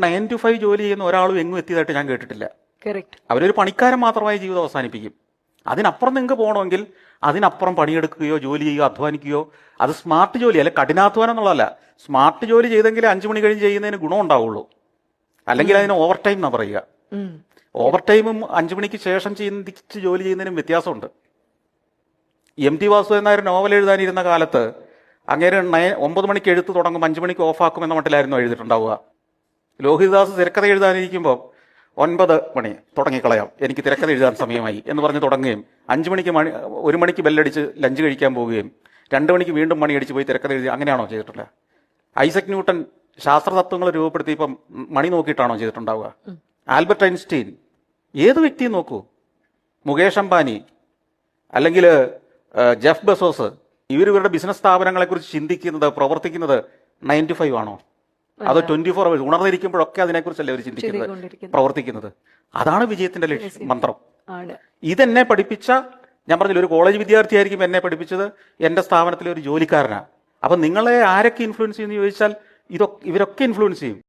9 to 5 ജോലി ചെയ്യുന്ന ഒരാളും എങ്ങും എത്തിയതായിട്ട് ഞാൻ കേട്ടിട്ടില്ല. കറക്റ്റ്. അവരൊരു പണിക്കാരൻ മാത്രമായി ജീവിതം അവസാനിപ്പിക്കും. അതിനപ്പുറം നിങ്ങൾക്ക് പോകണമെങ്കിൽ അതിനപ്പുറം പണിയെടുക്കുകയോ ജോലി ചെയ്യുകയോ അധ്വാനിക്കുകയോ, അത് സ്മാർട്ട് ജോലി അല്ല, കഠിനാധ്വാനം എന്നുള്ളതല്ല. സ്മാർട്ട് ജോലി ചെയ്തെങ്കിൽ 5 മണി കഴിഞ്ഞ് ചെയ്യുന്നതിന് ഗുണം ഉണ്ടാവുള്ളൂ. അല്ലെങ്കിൽ അതിന് ഓവർ ടൈം എന്നാ പറയുക. ഓവർ ടൈമും 5 മണിക്ക് ശേഷം ചിന്തിച്ച് ജോലി ചെയ്യുന്നതിനും വ്യത്യാസമുണ്ട്. എം ടി വാസുദേവൻ നായർ നോവൽ എഴുതാനിരുന്ന കാലത്ത് അങ്ങേര് 9 മണിക്ക് എഴുത്ത് തുടങ്ങും, 5 മണിക്ക് ഓഫാക്കും എന്ന മട്ടിലായിരുന്നു എഴുതിയിട്ടുണ്ടാവുക. ലോഹിതദാസ് തിരക്കഥ എഴുതാനിരിക്കുമ്പോൾ 9 മണി തുടങ്ങിക്കളയാം, എനിക്ക് തിരക്കഥ എഴുതാൻ സമയമായി എന്ന് പറഞ്ഞ് തുടങ്ങുകയും 5 മണിക്ക് 1 മണിക്ക് ബെല്ലടിച്ച് ലഞ്ച് കഴിക്കാൻ പോവുകയും 2 മണിക്ക് വീണ്ടും മണിയടിച്ച് പോയി തിരക്കഥ എഴുതി. അങ്ങനെയാണോ ചെയ്തിട്ടുള്ളത്? ഐസക് ന്യൂട്ടൺ ശാസ്ത്രതത്വങ്ങൾ രൂപപ്പെടുത്തി ഇപ്പം മണി നോക്കിയിട്ടാണോ ചെയ്തിട്ടുണ്ടാവുക? ആൽബർട്ട് ഐൻസ്റ്റീൻ, ഏത് വ്യക്തിയും നോക്കൂ, മുകേഷ് അംബാനി അല്ലെങ്കിൽ ജെഫ് ബെസോസ്, ഇവരുടെ ബിസിനസ് സ്ഥാപനങ്ങളെക്കുറിച്ച് ചിന്തിക്കുന്നത്, പ്രവർത്തിക്കുന്നത് 9 to 5 ആണോ? അതോ 24 hours ഉണർന്നിരിക്കുമ്പോഴൊക്കെ അതിനെക്കുറിച്ചല്ലേ അവർ ചിന്തിക്കുന്നത്, പ്രവർത്തിക്കുന്നത്? അതാണ് വിജയത്തിന്റെ മന്ത്രം. ഇതെന്നെ പഠിപ്പിച്ച, ഞാൻ പറഞ്ഞില്ല, ഒരു കോളേജ് വിദ്യാർത്ഥിയായിരിക്കും എന്നെ പഠിപ്പിച്ചത്, എന്റെ സ്ഥാപനത്തിലെ ഒരു ജോലിക്കാരനാണ്. അപ്പൊ നിങ്ങളെ ആരൊക്കെ ഇൻഫ്ലുവൻസ് ചെയ്യുമെന്ന് ചോദിച്ചാൽ ഇവരൊക്കെ ഇൻഫ്ലുവൻസ് ചെയ്യും.